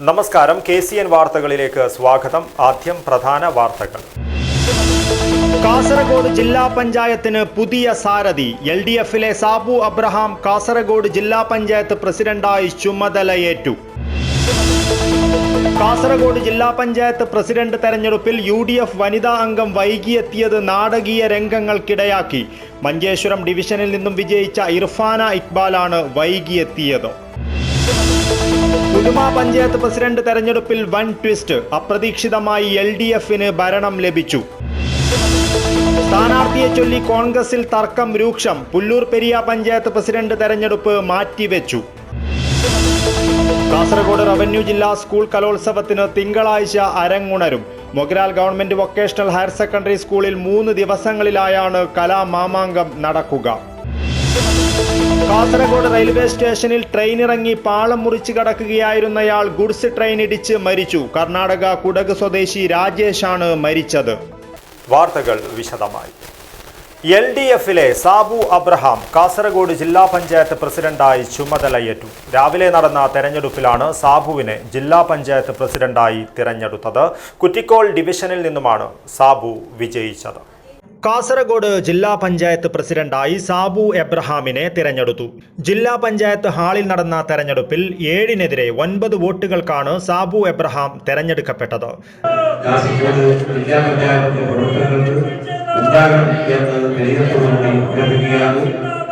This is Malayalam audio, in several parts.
നമസ്കാരം, KCN വാർത്തകളിലേക്ക് സ്വാഗതം. ആദ്യം പ്രധാന വാർത്തകൾ. കാസർഗോഡ് ജില്ലാ പഞ്ചായത്തിന് പുതിയ സാരഥി. LDFിലെ സാബു അബ്രഹാം കാസർഗോഡ് ജില്ലാ പഞ്ചായത്ത് പ്രസിഡന്റായി ചുമതലയേറ്റു. കാസർഗോഡ് ജില്ലാ പഞ്ചായത്ത് പ്രസിഡന്റ് തെരഞ്ഞെടുപ്പിൽ UDF വനിതാ അംഗം വൈകിയെത്തിയത് നാടകീയ രംഗങ്ങൾക്കിടയാക്കി. മഞ്ചേശ്വരം ഡിവിഷനിൽ നിന്നും വിജയിച്ച ഇർഫാന ഇക്ബാലാണ് വൈകിയെത്തിയത്. പുതുമ പഞ്ചായത്ത് പ്രസിഡന്റ് തെരഞ്ഞെടുപ്പിൽ വൻ ട്വിസ്റ്റ്. അപ്രതീക്ഷിതമായി LDFന് ഭരണം ലഭിച്ചു. സ്ഥാനാർത്ഥിയെ ചൊല്ലി കോൺഗ്രസിൽ തർക്കം രൂക്ഷം. പുല്ലൂർ പെരിയ പഞ്ചായത്ത് പ്രസിഡന്റ് തെരഞ്ഞെടുപ്പ് മാറ്റിവെച്ചു. കാസർഗോഡ് റവന്യൂ ജില്ലാ സ്കൂൾ കലോത്സവത്തിന് തിങ്കളാഴ്ച അരങ്ങുണരും. Mogral government vocational higher secondary സ്കൂളിൽ 3 ദിവസങ്ങളിലായാണ് കലാമാമാങ്കം നടക്കുക. കാസർഗോഡ് റെയിൽവേ സ്റ്റേഷനിൽ ട്രെയിനിറങ്ങി പാളം മുറിച്ച് കടക്കുകയായിരുന്നയാൾ ഗുഡ്സ് ട്രെയിൻ ഇടിച്ച് മരിച്ചു. കർണാടക കുടക് സ്വദേശി രാജേഷാണ് മരിച്ചത്. വാർത്തകൾ വിശദമായി. LDFിലെ സാബു അബ്രഹാം കാസർഗോഡ് ജില്ലാ പഞ്ചായത്ത് പ്രസിഡന്റായി ചുമതലയേറ്റു. രാവിലെ നടന്ന തെരഞ്ഞെടുപ്പിലാണ് സാബുവിനെ ജില്ലാ പഞ്ചായത്ത് പ്രസിഡന്റായി തിരഞ്ഞെടുത്തത്. കുറ്റിക്കോൾ ഡിവിഷനിൽ നിന്നുമാണ് സാബു വിജയിച്ചത്. കാസർഗോഡ് ജില്ലാ പഞ്ചായത്ത് പ്രസിഡന്റായി സാബു എബ്രഹാമിനെ തിരഞ്ഞെടുത്തു. ജില്ലാ പഞ്ചായത്ത് ഹാളിൽ നടന്ന തെരഞ്ഞെടുപ്പിൽ 7-നെതിരെ 9 വോട്ടുകൾക്കാണ് സാബു എബ്രഹാം തെരഞ്ഞെടുക്കപ്പെട്ടത്.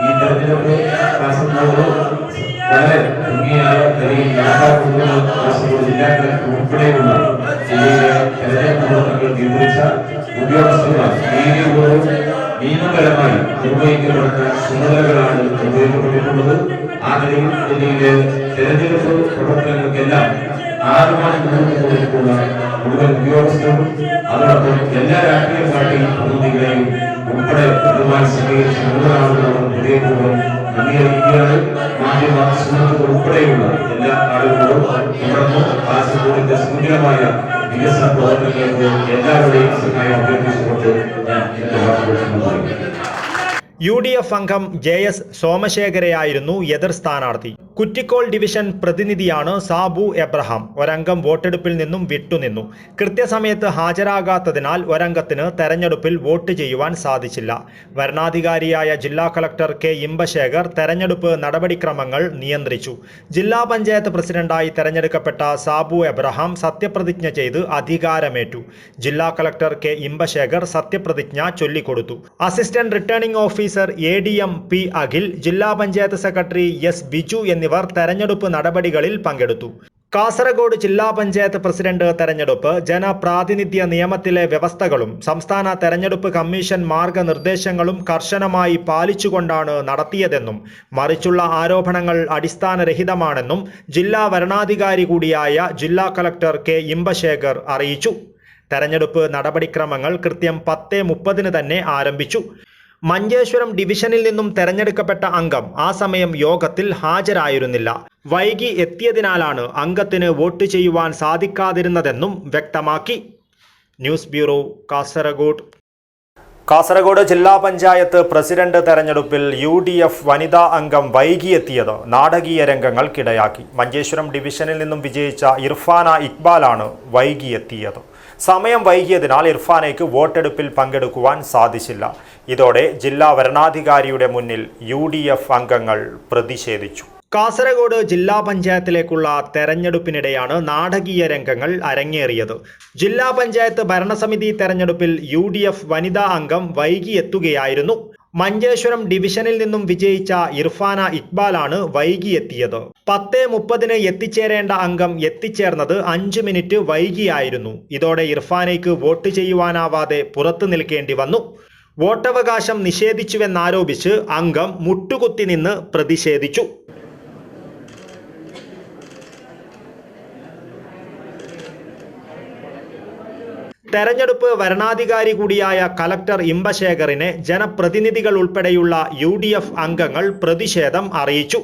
ഈ തെരഞ്ഞെടുപ്പ് വളരെ ഭംഗിയായ കാസർഗോഡ് ജില്ലാ കളക്ടർ ഉൾപ്പെടെയുള്ള ജില്ലയിലെ തെരഞ്ഞെടുപ്പ് പ്രവർത്തനങ്ങൾ നിയന്ത്രിച്ച ഉദ്യോഗസ്ഥന്മാർ നീതിപൂർവ്വം നിയമപരമായി നിർവഹിക്കപ്പെടുന്ന ചുമതലകളാണ് നിർവഹിക്കപ്പെട്ടിട്ടുള്ളത്. ആ നിലയിൽ ജില്ലയിലെ തെരഞ്ഞെടുപ്പ് പ്രവർത്തനങ്ങൾക്കെല്ലാം 6 മാസം കൊടുത്തിട്ടുള്ള മുഴുവൻ ഉദ്യോഗസ്ഥരും അതോടൊപ്പം എല്ലാ രാഷ്ട്രീയ പാർട്ടി പ്രതിനിധികളെയും ഉൾപ്പെടെ ഇതുമായി സ്വീകരിച്ച മുഴുവനാളുകളും ഹൃദയപൂർവ്വം നന്ദി അറിയിക്കുകയാണ്. മാധ്യമ സുഹൃത്തുക്കൾ ഉൾപ്പെടെയുള്ള എല്ലാ ആളുകളോടും തുടർന്ന് കാസർഗോഡിന്റെ സുന്ദരമായ വികസന പ്രവർത്തനങ്ങൾക്ക് എല്ലാവരുടെയും സഹായം അഭ്യർത്ഥിച്ചുകൊണ്ട് ഞാൻ എന്റെ വാക്കുകൾ സമ്മതിക്കുന്നു. UDF അംഗം JS സോമശേഖരയായിരുന്നു എതിർ സ്ഥാനാർത്ഥി. കുറ്റിക്കോൾ ഡിവിഷൻ പ്രതിനിധിയാണ് സാബു എബ്രഹാം. ഒരംഗം വോട്ടെടുപ്പിൽ നിന്നും വിട്ടുനിന്നു. കൃത്യസമയത്ത് ഹാജരാകാത്തതിനാൽ ഒരംഗത്തിന് തെരഞ്ഞെടുപ്പിൽ വോട്ട് ചെയ്യുവാൻ സാധിച്ചില്ല. വരണാധികാരിയായ ജില്ലാ കളക്ടർ K ഇമ്പശേഖർ തെരഞ്ഞെടുപ്പ് നടപടിക്രമങ്ങൾ നിയന്ത്രിച്ചു. ജില്ലാ പഞ്ചായത്ത് പ്രസിഡന്റായി തെരഞ്ഞെടുക്കപ്പെട്ട സാബു എബ്രഹാം സത്യപ്രതിജ്ഞ ചെയ്ത് അധികാരമേറ്റു. ജില്ലാ കളക്ടർ K ഇമ്പശേഖർ സത്യപ്രതിജ്ഞ ചൊല്ലിക്കൊടുത്തു. Assistant returning officer ADM P Akhil, ജില്ലാ പഞ്ചായത്ത് സെക്രട്ടറി S ബിജു എന്നിവർ തെരഞ്ഞെടുപ്പ് നടപടികളിൽ പങ്കെടുത്തു. കാസർഗോഡ് ജില്ലാ പഞ്ചായത്ത് പ്രസിഡന്റ് തെരഞ്ഞെടുപ്പ് ജനപ്രാതിനിധ്യ നിയമത്തിലെ വ്യവസ്ഥകളും സംസ്ഥാന തെരഞ്ഞെടുപ്പ് കമ്മീഷൻ മാർഗനിർദ്ദേശങ്ങളും കർശനമായി പാലിച്ചുകൊണ്ടാണ് നടത്തിയതെന്നും മറിച്ചുള്ള ആരോപണങ്ങൾ അടിസ്ഥാനരഹിതമാണെന്നും ജില്ലാ വരണാധികാരി കൂടിയായ ജില്ലാ കളക്ടർ K ഇമ്പശേഖർ അറിയിച്ചു. തെരഞ്ഞെടുപ്പ് നടപടിക്രമങ്ങൾ കൃത്യം 10:30 തന്നെ ആരംഭിച്ചു. മഞ്ചേശ്വരം ഡിവിഷനിൽ നിന്നും തെരഞ്ഞെടുക്കപ്പെട്ട അംഗം ആ സമയം യോഗത്തിൽ ഹാജരായിരുന്നില്ല. വൈകി എത്തിയതിനാലാണ് അംഗത്തിന് വോട്ട് ചെയ്യുവാൻ സാധിക്കാതിരുന്നതെന്നും വ്യക്തമാക്കി. News bureau, Kasaragod. കാസർഗോഡ് ജില്ലാ പഞ്ചായത്ത് പ്രസിഡന്റ് തെരഞ്ഞെടുപ്പിൽ UDF വനിതാ അംഗം വൈകിയെത്തിയത് നാടകീയ രംഗങ്ങൾക്കിടയാക്കി. മഞ്ചേശ്വരം ഡിവിഷനിൽ നിന്നും വിജയിച്ച ഇർഫാന ഇക്ബാലാണ് വൈകിയെത്തിയത്. സമയം വൈകിയതിനാൽ ഇർഫാനയ്ക്ക് വോട്ടെടുപ്പിൽ പങ്കെടുക്കുവാൻ സാധിച്ചില്ല. ഇതോടെ ജില്ലാ വരണാധികാരിയുടെ മുന്നിൽ UDF അംഗങ്ങൾ പ്രതിഷേധിച്ചു. കാസർഗോഡ് ജില്ലാ പഞ്ചായത്തിലേക്കുള്ള തെരഞ്ഞെടുപ്പിനിടെയാണ് നാടകീയ രംഗങ്ങൾ അരങ്ങേറിയത്. ജില്ലാ പഞ്ചായത്ത് ഭരണസമിതി തെരഞ്ഞെടുപ്പിൽ UDF വനിതാ അംഗം വൈകിയെത്തുകയായിരുന്നു. മഞ്ചേശ്വരം ഡിവിഷനിൽ നിന്നും വിജയിച്ച ഇർഫാന ഇക്ബാലാണ് വൈകിയെത്തിയത്. 10:30 എത്തിച്ചേരേണ്ട അംഗം എത്തിച്ചേർന്നത് 5 മിനിറ്റ് വൈകിയായിരുന്നു. ഇതോടെ ഇർഫാനയ്ക്ക് വോട്ട് ചെയ്യുവാനാവാതെ പുറത്തു നിൽക്കേണ്ടി വന്നു. വോട്ടവകാശം നിഷേധിച്ചുവെന്നാരോപിച്ച് അംഗം മുട്ടുകുത്തി നിന്ന് പ്രതിഷേധിച്ചു. തെരഞ്ഞെടുപ്പ് വരണാധികാരി കൂടിയായ കളക്ടർ ഇമ്പശേഖറിനെ ജനപ്രതിനിധികൾ ഉൾപ്പെടെയുള്ള UDF അംഗങ്ങൾ പ്രതിഷേധം അറിയിച്ചു.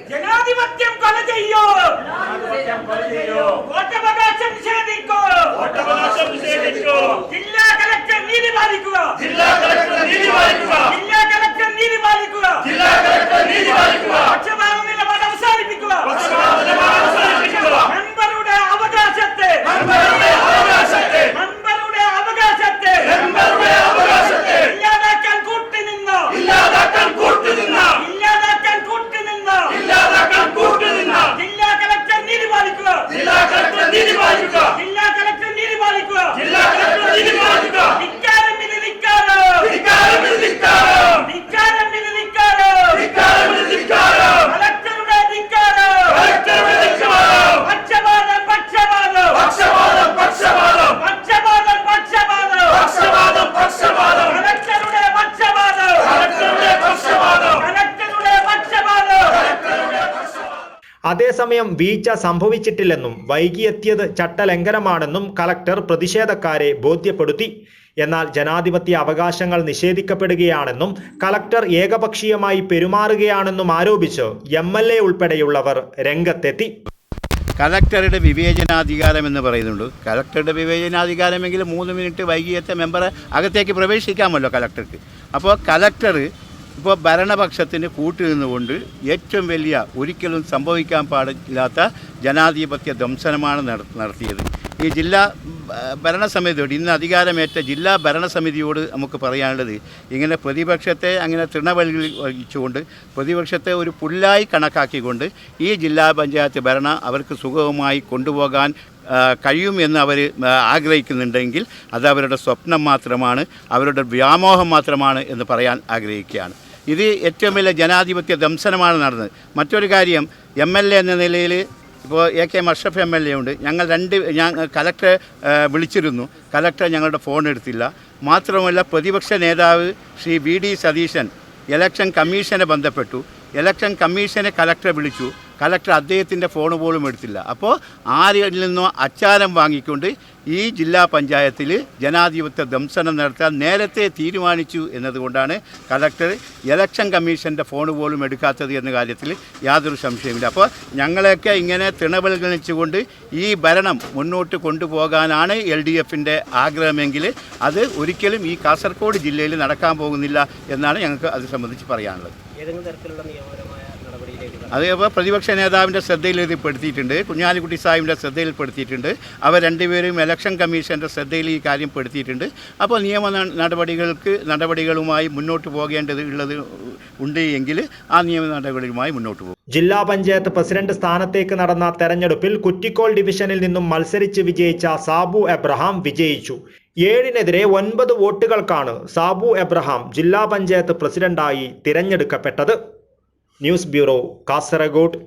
ജനാധിപത്യം കൊല ചെയ്യോ, വോട്ടവകാശം നിഷേധിക്കോ, ജില്ലാ കളക്ടർ നീതി പാലിക്കുക, ജില്ലാ കളക്ടർ നീതി പാലിക്കുക, പക്ഷപാത നിലപാട് അവസാനിപ്പിക്കുക, മെമ്പറുടെ അവകാശത്തെ ഇല്ലാതാക്കാൻ കൂട്ടുനിന്ന ജില്ലാ കളക്ടർ നീതി പാലിക്കുക, ധിക്കാരം ഇത് ധിക്കാരം, കളക്ടറുടെ ധിക്കാരം, അതേസമയം വീഴ്ച സംഭവിച്ചിട്ടില്ലെന്നും വൈകിയെത്തിയത് ചട്ടലംഘനമാണെന്നും കളക്ടർ പ്രതിഷേധക്കാരെ ബോധ്യപ്പെടുത്തി. എന്നാൽ ജനാധിപത്യ അവകാശങ്ങൾ നിഷേധിക്കപ്പെടുകയാണെന്നും കളക്ടർ ഏകപക്ഷീയമായി പെരുമാറുകയാണെന്നും ആരോപിച്ച് MLA ഉൾപ്പെടെയുള്ളവർ രംഗത്തെത്തി. കളക്ടറുടെ വിവേചനാധികാരം എന്ന് പറയുന്നുണ്ട്. കളക്ടറുടെ വിവേചനാധികാരമെങ്കിൽ 3 മിനിറ്റ് വൈകിയെത്തിയ മെമ്പറെ അകത്തേക്ക് പ്രവേശിക്കാമല്ലോ കളക്ടർക്ക്. അപ്പോൾ കളക്ടർ ഇപ്പോൾ ഭരണപക്ഷത്തിന് കൂട്ടുനിന്നുകൊണ്ട് ഏറ്റവും വലിയ ഒരിക്കലും സംഭവിക്കാൻ പാടില്ലാത്ത ജനാധിപത്യ ദംശനമാണ് നടത്തിയത്. ഈ ജില്ലാ ഭരണസമിതിയോട്, ഇന്ന് അധികാരമേറ്റ ജില്ലാ ഭരണസമിതിയോട് നമുക്ക് പറയാനുള്ളത്, ഇങ്ങനെ പ്രതിപക്ഷത്തെ അങ്ങനെ തൃണവൽക്കരിച്ചുകൊണ്ട് പ്രതിപക്ഷത്തെ ഒരു പുല്ലായി കണക്കാക്കിക്കൊണ്ട് ഈ ജില്ലാ പഞ്ചായത്ത് ഭരണം അവർക്ക് സുഗമമായി കൊണ്ടുപോകാൻ കഴിയും എന്ന് അവർ ആഗ്രഹിക്കുന്നുണ്ടെങ്കിൽ അത് അവരുടെ സ്വപ്നം മാത്രമാണ്, അവരുടെ വ്യാമോഹം മാത്രമാണ് എന്ന് പറയാൻ ആഗ്രഹിക്കുകയാണ്. ഇത് ഏറ്റവും വലിയ ജനാധിപത്യ ദംശനമാണ് നടന്നത്. മറ്റൊരു കാര്യം, MLA എന്ന നിലയിൽ ഇപ്പോൾ AK മഷ്റഫ് MLA ഉണ്ട്. കലക്ടറെ വിളിച്ചിരുന്നു, കലക്ടർ ഞങ്ങളുടെ ഫോൺ എടുത്തില്ല. മാത്രമല്ല പ്രതിപക്ഷ നേതാവ് ശ്രീ VD സതീശൻ ഇലക്ഷൻ കമ്മീഷനെ ബന്ധപ്പെട്ടു. ഇലക്ഷൻ കമ്മീഷനെ കലക്ടറെ വിളിച്ചു, കലക്ടർ അദ്ദേഹത്തിൻ്റെ ഫോൺ പോലും എടുത്തില്ല. അപ്പോൾ ആരിൽ നിന്നോ അച്ചാരം വാങ്ങിക്കൊണ്ട് ഈ ജില്ലാ പഞ്ചായത്തിൽ ജനാധിപത്യ ദംശനം നടത്താൻ നേരത്തെ തീരുമാനിച്ചു എന്നതുകൊണ്ടാണ് കലക്ടർ ഇലക്ഷൻ കമ്മീഷൻ്റെ ഫോൺ പോലും എടുക്കാത്തത് എന്ന കാര്യത്തിൽ യാതൊരു സംശയമില്ല. അപ്പോൾ ഞങ്ങളെയൊക്കെ ഇങ്ങനെ തൃണവൽക്കരിച്ചുകൊണ്ട് ഈ ഭരണം മുന്നോട്ട് കൊണ്ടുപോകാനാണ് LDFൻ്റെ ആഗ്രഹമെങ്കിൽ അത് ഒരിക്കലും ഈ കാസർഗോഡ് ജില്ലയിൽ നടക്കാൻ പോകുന്നില്ല എന്നാണ് ഞങ്ങൾക്ക് അത് സംബന്ധിച്ച് പറയാനുള്ളത്. അതേപോലെ പ്രതിപക്ഷ നേതാവിൻ്റെ ശ്രദ്ധയിൽ ഇത് പെടുത്തിയിട്ടുണ്ട്, കുഞ്ഞാലിക്കുട്ടി സാഹിബിൻ്റെ ശ്രദ്ധയിൽപ്പെടുത്തിയിട്ടുണ്ട്, അവർ രണ്ടുപേരും ഇലക്ഷൻ കമ്മീഷൻ്റെ ശ്രദ്ധയിൽ ഈ കാര്യം പെടുത്തിയിട്ടുണ്ട്. അപ്പോൾ നിയമ നടപടികളുമായി മുന്നോട്ട് ഉണ്ട് എങ്കിൽ ആ നിയമ നടപടികളുമായി മുന്നോട്ട് പോകും. ജില്ലാ പഞ്ചായത്ത് പ്രസിഡന്റ് സ്ഥാനത്തേക്ക് നടന്ന തെരഞ്ഞെടുപ്പിൽ കുറ്റിക്കോൾ ഡിവിഷനിൽ നിന്നും മത്സരിച്ച് വിജയിച്ച സാബു എബ്രഹാം വിജയിച്ചു. 7-നെതിരെ 9 വോട്ടുകൾക്കാണ് സാബു എബ്രഹാം ജില്ലാ പഞ്ചായത്ത് പ്രസിഡന്റായി തിരഞ്ഞെടുക്കപ്പെട്ടത്. News bureau, Kasaragod.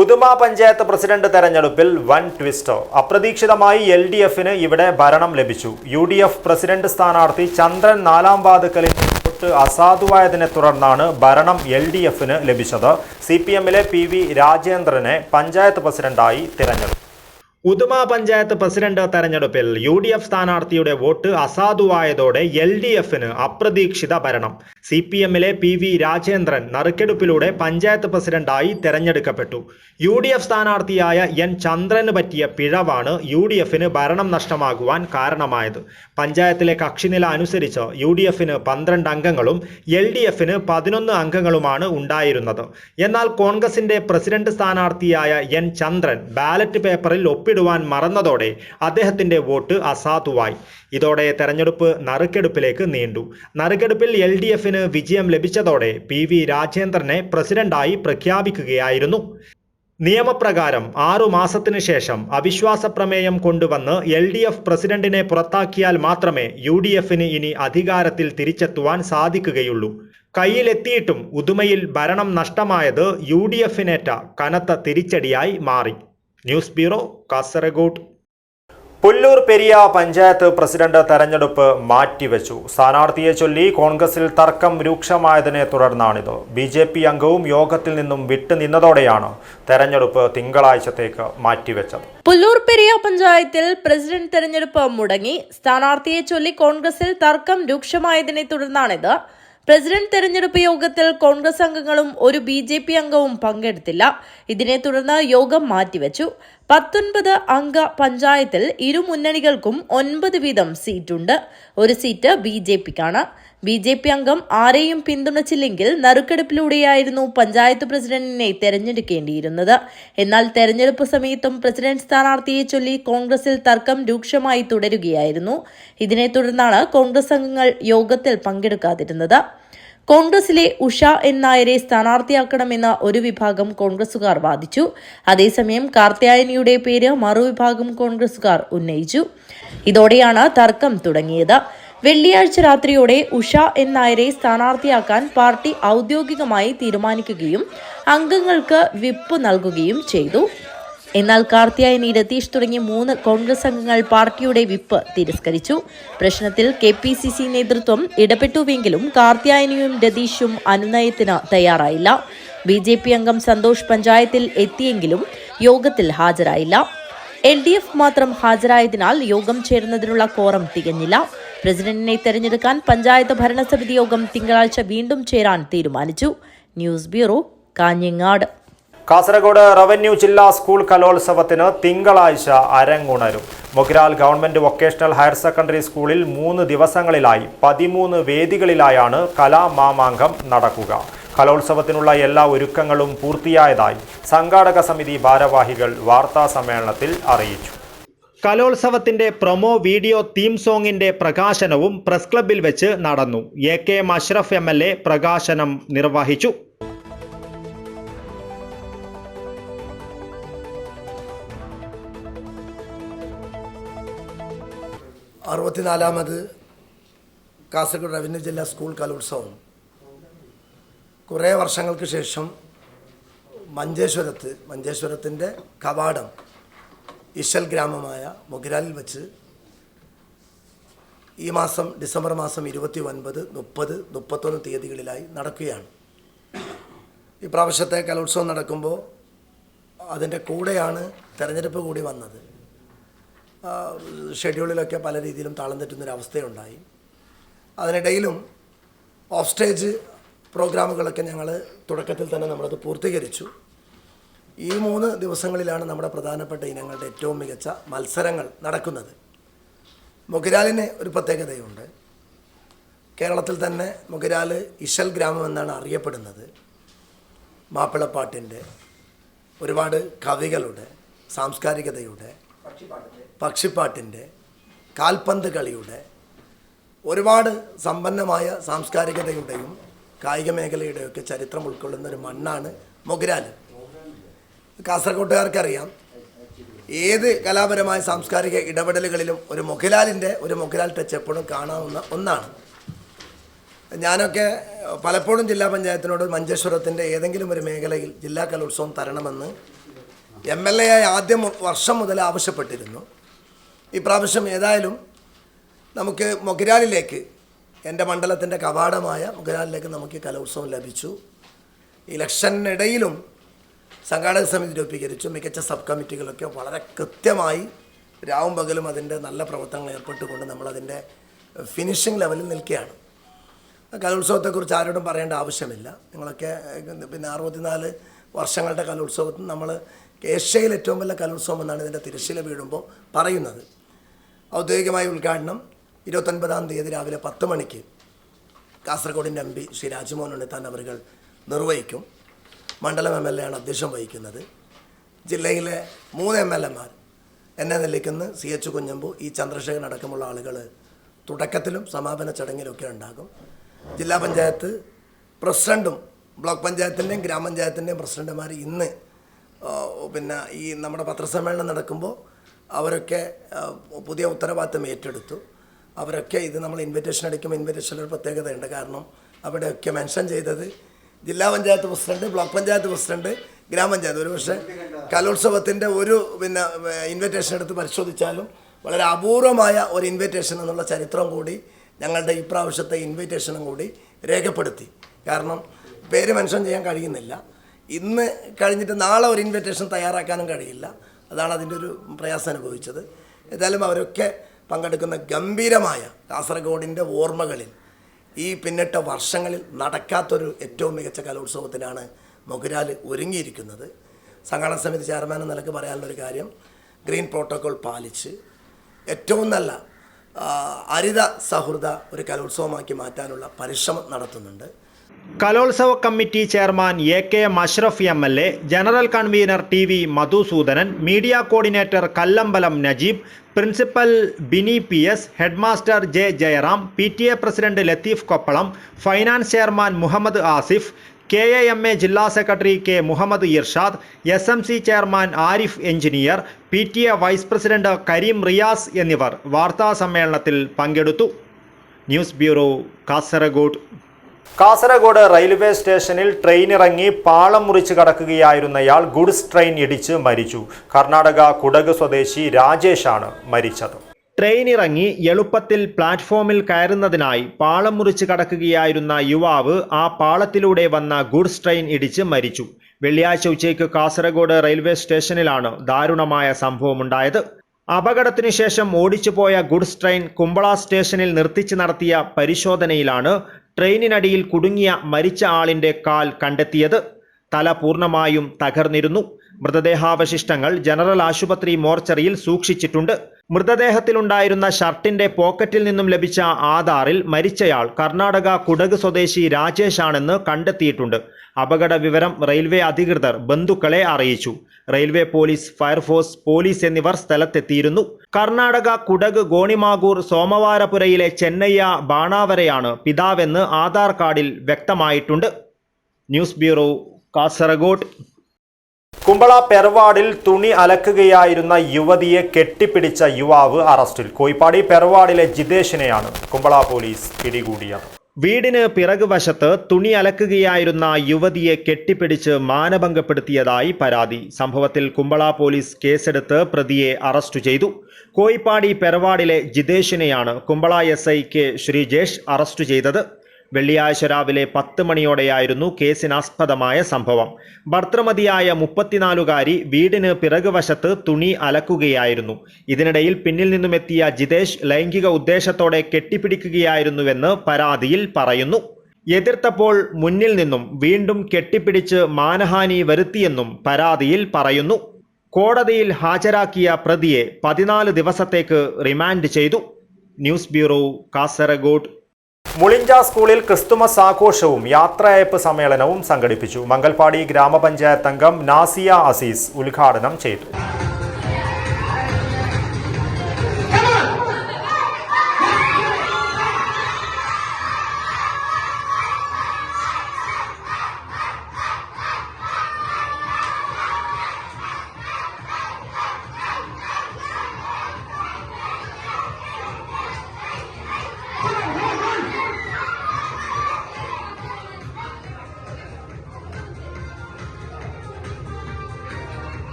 Uduma panchayat president തെരഞ്ഞെടുപ്പിൽ വൻ ട്വിസ്റ്റ്. അപ്രതീക്ഷിതമായി LDFന് ഇവിടെ ഭരണം ലഭിച്ചു. UDF പ്രസിഡന്റ് സ്ഥാനാർത്ഥി ചന്ദ്രൻ 4ാം വാർഡിൽ വോട്ട് അസാധുവായതിനെ തുടർന്നാണ് ഭരണം LDFന് ലഭിച്ചത്. CPMലെ PV രാജേന്ദ്രനെ പഞ്ചായത്ത് പ്രസിഡന്റായി തിരഞ്ഞെടുത്തു. ഉദുമ പഞ്ചായത്ത് പ്രസിഡന്റ് തെരഞ്ഞെടുപ്പിൽ UDF സ്ഥാനാർത്ഥിയുടെ വോട്ട് അസാധുവായതോടെ LDFന് അപ്രതീക്ഷിത ഭരണം. CPMലെ PV രാജേന്ദ്രൻ നറുക്കെടുപ്പിലൂടെ പഞ്ചായത്ത് പ്രസിഡന്റായി തെരഞ്ഞെടുക്കപ്പെട്ടു. UDF സ്ഥാനാർത്ഥിയായ N ചന്ദ്രന് പറ്റിയ പിഴവാണ് UDFന് ഭരണം നഷ്ടമാകുവാൻ കാരണമായത്. പഞ്ചായത്തിലെ കക്ഷിനില അനുസരിച്ച് UDFന് 12 അംഗങ്ങളും LDFന് 11 അംഗങ്ങളുമാണ് ഉണ്ടായിരുന്നത്. എന്നാൽ കോൺഗ്രസിന്റെ പ്രസിഡന്റ് സ്ഥാനാർത്ഥിയായ N ചന്ദ്രൻ ബാലറ്റ് പേപ്പറിൽ ഒപ്പിടുവാൻ മറന്നതോടെ അദ്ദേഹത്തിന്റെ വോട്ട് അസാധുവായി. ഇതോടെ തെരഞ്ഞെടുപ്പ് നറുക്കെടുപ്പിലേക്ക് നീണ്ടു. നറുക്കെടുപ്പിൽ LDFന് വിജയം ലഭിച്ചതോടെ PV രാജേന്ദ്രനെ പ്രസിഡന്റായി പ്രഖ്യാപിക്കുകയായിരുന്നു. നിയമപ്രകാരം 6 മാസത്തിനു ശേഷം അവിശ്വാസ പ്രമേയം കൊണ്ടുവന്ന് LDF പ്രസിഡന്റിനെ പുറത്താക്കിയാൽ മാത്രമേ UDFന് ഇനി അധികാരത്തിൽ തിരിച്ചെത്തുവാൻ സാധിക്കുകയുള്ളൂ. കയ്യിലെത്തിയിട്ടും ഉദുമയിൽ ഭരണം നഷ്ടമായത് UDFനേറ്റ കനത്ത തിരിച്ചടിയായി മാറി. News bureau, Kasaragod. Pullur Periya panchayat president തെരഞ്ഞെടുപ്പ് മാറ്റിവെച്ചു. സ്ഥാനാർത്ഥിയെ ചൊല്ലി കോൺഗ്രസിൽ തർക്കം രൂക്ഷമായതിനെ തുടർന്നാണിത്. BJP അംഗവും യോഗത്തിൽ നിന്നും വിട്ടുനിന്നതോടെയാണ് തെരഞ്ഞെടുപ്പ് തിങ്കളാഴ്ചത്തേക്ക് മാറ്റിവെച്ചത്. പുല്ലൂർ പെരിയ പഞ്ചായത്തിൽ പ്രസിഡന്റ് തെരഞ്ഞെടുപ്പ് മുടങ്ങി. സ്ഥാനാർത്ഥിയെ ചൊല്ലി കോൺഗ്രസിൽ തർക്കം രൂക്ഷമായതിനെ തുടർന്നാണിത്. പ്രസിഡന്റ് തെരഞ്ഞെടുപ്പ് യോഗത്തിൽ കോൺഗ്രസ് അംഗങ്ങളും ഒരു BJP അംഗവും പങ്കെടുത്തില്ല. ഇതിനെ തുടർന്ന് യോഗം മാറ്റിവെച്ചു. 19 അംഗ പഞ്ചായത്തിൽ ഇരു മുന്നണികൾക്കും 9 വീതം സീറ്റുണ്ട്. ഒരു സീറ്റ് BJPക്കാണ്. BJP അംഗം ആരെയും പിന്തുണച്ചില്ലെങ്കിൽ നറുക്കെടുപ്പിലൂടെയായിരുന്നു പഞ്ചായത്ത് പ്രസിഡന്റിനെ തെരഞ്ഞെടുക്കേണ്ടിയിരുന്നത്. എന്നാൽ തെരഞ്ഞെടുപ്പ് സമയത്തും പ്രസിഡന്റ് സ്ഥാനാർത്ഥിയെ ചൊല്ലി കോൺഗ്രസിൽ തർക്കം രൂക്ഷമായി തുടരുകയായിരുന്നു. ഇതിനെ തുടർന്നാണ് കോൺഗ്രസ് അംഗങ്ങൾ യോഗത്തിൽ പങ്കെടുക്കാതിരുന്നത്. കോൺഗ്രസിലെ ഉഷ എൻ നായരെ സ്ഥാനാർത്ഥിയാക്കണമെന്ന് ഒരു വിഭാഗം കോൺഗ്രസുകാർ വാദിച്ചു. അതേസമയം കാർത്യായനിയുടെ പേര് മറുവിഭാഗം കോൺഗ്രസുകാർ ഉന്നയിച്ചു. ഇതോടെയാണ് തർക്കം തുടങ്ങിയത്. വെള്ളിയാഴ്ച രാത്രിയോടെ ഉഷ എൻ നായരെ സ്ഥാനാർത്ഥിയാക്കാൻ പാർട്ടി ഔദ്യോഗികമായി തീരുമാനിക്കുകയും അംഗങ്ങൾക്ക് വിപ്പ് നൽകുകയും ചെയ്തു. എന്നാൽ കാർത്യായനി, രതീഷ് തുടങ്ങിയ 3 കോൺഗ്രസ് അംഗങ്ങൾ പാർട്ടിയുടെ വിപ്പ് തിരസ്കരിച്ചു. പ്രശ്നത്തിൽ KPCC നേതൃത്വം ഇടപെട്ടുവെങ്കിലും കാർത്യായനിയും രതീഷും അനുനയത്തിന് തയ്യാറായില്ല. BJP അംഗം സന്തോഷ് പഞ്ചായത്തിൽ എത്തിയെങ്കിലും യോഗത്തിൽ ഹാജരായില്ല. LDF മാത്രം ഹാജരായതിനാൽ യോഗം ചേരുന്നതിനുള്ള കോറം തികഞ്ഞില്ല. പ്രസിഡന്റിനെ തെരഞ്ഞെടുക്കാൻ പഞ്ചായത്ത് ഭരണസമിതി യോഗം തിങ്കളാഴ്ച വീണ്ടും ചേരാൻ തീരുമാനിച്ചു. News bureau, Kanhangad. Kasaragod revenue ജില്ലാ സ്കൂൾ കലോത്സവത്തിന് തിങ്കളാഴ്ച അരങ്ങുണരും. Mogral government vocational higher secondary സ്കൂളിൽ 3 ദിവസങ്ങളിലായി 13 വേദികളിലായാണ് കലാമാമാങ്കം നടക്കുക. കലോത്സവത്തിനുള്ള എല്ലാ ഒരുക്കങ്ങളും പൂർത്തിയായതായി സംഘാടക സമിതി ഭാരവാഹികൾ വാർത്താ സമ്മേളനത്തിൽ അറിയിച്ചു. കലോത്സവത്തിന്റെ പ്രൊമോ വീഡിയോ തീം സോങ്ങിന്റെ പ്രകാശനവും പ്രസ് ക്ലബ്ബിൽ വെച്ച് നടന്നു. AKM അഷ്റഫ് MLA പ്രകാശനം നിർവഹിച്ചു. 64ാമത് കാസർഗോഡ് റവന്യൂ ജില്ലാ സ്കൂൾ കലോത്സവം കുറേ വർഷങ്ങൾക്ക് ശേഷം മഞ്ചേശ്വരത്തിൻ്റെ കവാടം ഇശൽ ഗ്രാമമായ മൊഗ്രാലിൽ വെച്ച് ഈ മാസം ഡിസംബർ മാസം 29, 30, 31 തീയതികളിലായി നടക്കുകയാണ്. ഈ പ്രാവശ്യത്തെ കലോത്സവം നടക്കുമ്പോൾ അതിൻ്റെ കൂടെയാണ് തെരഞ്ഞെടുപ്പ് കൂടി വന്നത്. ഷെഡ്യൂളിലൊക്കെ പല രീതിയിലും താളം തെറ്റുന്നൊരവസ്ഥയുണ്ടായി. അതിനിടയിലും ഓഫ് സ്റ്റേജ് പ്രോഗ്രാമുകളൊക്കെ ഞങ്ങൾ തുടക്കത്തിൽ തന്നെ നമ്മളത് പൂർത്തീകരിച്ചു. ഈ 3 ദിവസങ്ങളിലാണ് നമ്മുടെ പ്രധാനപ്പെട്ട ഇനങ്ങളുടെ ഏറ്റവും മികച്ച മത്സരങ്ങൾ നടക്കുന്നത്. മൊഗ്രാലിന് ഒരു പ്രത്യേകതയുണ്ട്. കേരളത്തിൽ തന്നെ മൊഗ്രാൽ ഇശൽ ഗ്രാമം എന്നാണ് അറിയപ്പെടുന്നത്. മാപ്പിളപ്പാട്ടിൻ്റെ, ഒരുപാട് കവികളുടെ, സാംസ്കാരികതയുടെ, പക്ഷിപ്പാട്ടിൻ്റെ, കാൽപന്ത് കളിയുടെ, ഒരുപാട് സമ്പന്നമായ സാംസ്കാരികതയുടെയും കായിക മേഖലയുടെയൊക്കെ ചരിത്രം ഉൾക്കൊള്ളുന്ന ഒരു മണ്ണാണ് മൊഗ്രാൽ. കാസർഗോട്ടുകാർക്കറിയാം, ഏത് കലാപരമായ സാംസ്കാരിക ഇടപെടലുകളിലും ഒരു മൊഗ്രാൽ ടച്ച് എപ്പോഴുും കാണാവുന്ന ഒന്നാണ്. ഞാനൊക്കെ പലപ്പോഴും ജില്ലാ പഞ്ചായത്തിനോട് മഞ്ചേശ്വരത്തിൻ്റെ ഏതെങ്കിലും ഒരു മേഖലയിൽ ജില്ലാ കലോത്സവം തരണമെന്ന് MLA ആയി ആദ്യം വർഷം മുതൽ ആവശ്യപ്പെട്ടിരുന്നു. ഈ പ്രാവശ്യം ഏതായാലും നമുക്ക് മൊഗ്രാലിലേക്ക്, എൻ്റെ മണ്ഡലത്തിൻ്റെ കവാടമായ മൊഗ്രാലിലേക്ക് നമുക്ക് കലോത്സവം ലഭിച്ചു. ഇലക്ഷനിടയിലും സംഘാടക സമിതി രൂപീകരിച്ചു. മികച്ച സബ് കമ്മിറ്റികളൊക്കെ വളരെ കൃത്യമായി രാവും പകലും അതിൻ്റെ നല്ല പ്രവർത്തനങ്ങൾ ഏർപ്പെട്ടുകൊണ്ട് നമ്മളതിൻ്റെ ഫിനിഷിംഗ് ലെവലിൽ നിൽക്കുകയാണ്. കലോത്സവത്തെക്കുറിച്ച് ആരോടും പറയേണ്ട ആവശ്യമില്ല. നിങ്ങളൊക്കെ പിന്നെ 64 വർഷങ്ങളുടെ കലോത്സവത്തിൽ നമ്മൾ ഏഷ്യയിൽ ഏറ്റവും വലിയ കലോത്സവം എന്നാണ് ഇതിൻ്റെ തിരശ്ശീല വീഴുമ്പോൾ പറയുന്നത്. ഔദ്യോഗികമായ ഉദ്ഘാടനം 29-ാം തീയതി രാവിലെ 10 മണിക്ക് കാസർഗോഡിൻ്റെ MP ശ്രീ രാജ്മോഹൻ ഉണ്ണിത്താൻ അവர்கள் നിർവഹിക്കും. മണ്ഡലം MLA ആണ് അധ്യക്ഷം വഹിക്കുന്നത്. ജില്ലയിലെ 3 MLA-മാർ എന്നെ നെല്ലിക്കുന്ന്, CH കുഞ്ഞമ്പു, E ചന്ദ്രശേഖരൻ അടക്കമുള്ള ആളുകൾ തുടക്കത്തിലും സമാപന ചടങ്ങിലൊക്കെ ഉണ്ടാകും. ജില്ലാ പഞ്ചായത്ത് പ്രസിഡൻറ്റും ബ്ലോക്ക് പഞ്ചായത്തിൻ്റെയും ഗ്രാമപഞ്ചായത്തിൻ്റെയും പ്രസിഡന്റുമാർ ഇന്ന് പിന്നെ ഈ നമ്മുടെ പത്രസമ്മേളനം നടക്കുമ്പോൾ അവരൊക്കെ പുതിയ ഉത്തരവാദിത്തം ഏറ്റെടുത്തു. അവരൊക്കെ ഇത് നമ്മൾ ഇൻവിറ്റേഷൻ അടിക്കുമ്പോൾ ഇൻവിറ്റേഷനൊരു പ്രത്യേകതയുണ്ട്. കാരണം അവിടെയൊക്കെ മെൻഷൻ ചെയ്തത് ജില്ലാ panchayat president, block panchayat president, ഗ്രാമപഞ്ചായത്ത്. ഒരു പക്ഷേ കലോത്സവത്തിൻ്റെ ഒരു ഇൻവിറ്റേഷൻ എടുത്ത് പരിശോധിച്ചാലും വളരെ അപൂർവമായ ഒരു ഇൻവിറ്റേഷൻ എന്നുള്ള ചരിത്രം കൂടി ഞങ്ങളുടെ ഈ പ്രാവശ്യത്തെ ഇൻവിറ്റേഷനും കൂടി രേഖപ്പെടുത്തി. കാരണം പേര് മെൻഷൻ ചെയ്യാൻ കഴിയുന്നില്ല. ഇന്ന് കഴിഞ്ഞിട്ട് നാളെ ഒരു ഇൻവിറ്റേഷൻ തയ്യാറാക്കാനും കഴിയില്ല. അതാണ് അതിൻ്റെ ഒരു പ്രയാസം അനുഭവിച്ചത്. ഏതായാലും അവരൊക്കെ പങ്കെടുക്കുന്ന ഗംഭീരമായ കാസർഗോഡിൻ്റെ ഓർമ്മകളിൽ ഈ പിന്നിട്ട വർഷങ്ങളിൽ നടക്കാത്തൊരു ഏറ്റവും മികച്ച കലോത്സവത്തിനാണ് മൊഗ്രാൽ ഒരുങ്ങിയിരിക്കുന്നത്. സംഘാടന സമിതി ചെയർമാൻ എന്ന നിലക്ക് പറയാനുള്ളൊരു കാര്യം, ഗ്രീൻ പ്രോട്ടോക്കോൾ പാലിച്ച് ഏറ്റവും നല്ല ഹരിത സൗഹൃദ ഒരു കലോത്സവമാക്കി മാറ്റാനുള്ള പരിശ്രമം നടത്തുന്നുണ്ട്. കലോത്സവ committee chairman AK Mashraf MLA, general convener TV Madhusoodanan, media coordinator Kallambalam Najeeb, principal Bini PS, headmaster J Jayaram, PTA president Latheef Koppalam, finance chairman Muhammad Asif, KAMA ജില്ലാ secretary K Muhammad Irshad, SMC chairman Arif engineer, PTA vice president Kareem Riyas എന്നിവർ വാർത്താ സമ്മേളനത്തിൽ പങ്കെടുത്തു. News bureau, Kasaragod. Kasaragod railway സ്റ്റേഷനിൽ ട്രെയിൻ ഇറങ്ങി പാളം മുറിച്ച് കടക്കുകയായിരുന്നയാൾ ഗുഡ്സ് ട്രെയിൻ ഇടിച്ച് മരിച്ചു. കർണാടക കുടക് സ്വദേശി രാജേഷാണ് മരിച്ചത്. ട്രെയിൻ ഇറങ്ങി എളുപ്പത്തിൽ പ്ലാറ്റ്ഫോമിൽ കയറുന്നതിനായി പാളം മുറിച്ച് കടക്കുകയായിരുന്ന യുവാവ് ആ പാളത്തിലൂടെ വന്ന ഗുഡ്സ് ട്രെയിൻ ഇടിച്ച് മരിച്ചു. വെള്ളിയാഴ്ച ഉച്ചയ്ക്ക് കാസർഗോഡ് റെയിൽവേ സ്റ്റേഷനിലാണ് ദാരുണമായ സംഭവമുണ്ടായത്. അപകടത്തിനു ശേഷം ഓടിച്ചുപോയ ഗുഡ്സ് ട്രെയിൻ കുമ്പള സ്റ്റേഷനിൽ നിർത്തിച്ച് നടത്തിയ പരിശോധനയിലാണ് ട്രെയിനിനടിയിൽ കുടുങ്ങിയ മരിച്ച ആളിന്റെ കാൽ കണ്ടെത്തിയത്. തല പൂർണ്ണമായും തകർന്നിരുന്നു. മൃതദേഹാവശിഷ്ടങ്ങൾ ജനറൽ ആശുപത്രി മോർച്ചറിയിൽ സൂക്ഷിച്ചിട്ടുണ്ട്. മൃതദേഹത്തിലുണ്ടായിരുന്ന ഷർട്ടിന്റെ പോക്കറ്റിൽ നിന്നും ലഭിച്ച ആധാറിൽ മരിച്ചയാൾ കർണാടക കുടക് സ്വദേശി രാജേഷാണെന്ന് കണ്ടെത്തിയിട്ടുണ്ട്. അപകട വിവരം റെയിൽവേ അധികൃതർ ബന്ധുക്കളെ അറിയിച്ചു. റെയിൽവേ പോലീസ്, ഫയർഫോഴ്സ്, പോലീസ് എന്നിവർ സ്ഥലത്തെത്തിയിരുന്നു. കർണാടക കുടക് ഗോണിമാഗൂർ സോമവാരപുരയിലെ ചെന്നയ്യ ബാണാവരെയാണ് പിതാവെന്ന് ആധാർ കാർഡിൽ വ്യക്തമായിട്ടുണ്ട്. News bureau, Kasaragod. കുമ്പള പെർവാഡിൽ തുണി അലക്കുകയായിരുന്ന യുവതിയെ കെട്ടിപ്പിടിച്ച യുവാവ് അറസ്റ്റിൽ. കോയിപ്പാടി പെർവാഡിലെ ജിതേഷിനെയാണ് കുമ്പള പോലീസ് പിടികൂടിയത്. വീടിന് പിറകുവശത്ത് തുണി അലക്കുകയായിരുന്ന യുവതിയെ കെട്ടിപ്പിടിച്ച് മാനഭംഗപ്പെടുത്തിയതായി പരാതി. സംഭവത്തിൽ കുമ്പള പോലീസ് കേസെടുത്ത് പ്രതിയെ അറസ്റ്റ് ചെയ്തു. കോയിപ്പാടി പെർവാഡിലെ ജിതേഷിനെയാണ് Kumbla SI K Sreejesh arrest ചെയ്തത്. വെള്ളിയാഴ്ച രാവിലെ 10 മണിയോടെയായിരുന്നു കേസിനാസ്പദമായ സംഭവം. ഭർത്തൃമതിയായ 34-കാരി വീടിന് പിറകുവശത്ത് തുണി അലക്കുകയായിരുന്നു. ഇതിനിടയിൽ പിന്നിൽ നിന്നുമെത്തിയ ജിതേഷ് ലൈംഗിക ഉദ്ദേശത്തോടെ കെട്ടിപ്പിടിക്കുകയായിരുന്നുവെന്ന് പരാതിയിൽ പറയുന്നു. എതിർത്തപ്പോൾ മുന്നിൽ നിന്നും വീണ്ടും കെട്ടിപ്പിടിച്ച് മാനഹാനി വരുത്തിയെന്നും പരാതിയിൽ പറയുന്നു. കോടതിയിൽ ഹാജരാക്കിയ പ്രതിയെ 14 ദിവസത്തേക്ക് റിമാൻഡ് ചെയ്തു. News bureau, Kasaragod. മുളിഞ്ച സ്കൂളിൽ ക്രിസ്തുമസ് ആഘോഷവും യാത്രയയപ്പ് സമ്മേളനവും സംഘടിപ്പിച്ചു. മംഗൽപാടി ഗ്രാമപഞ്ചായത്ത് അംഗം നാസിയ അസീസ് ഉദ്ഘാടനം ചെയ്തു.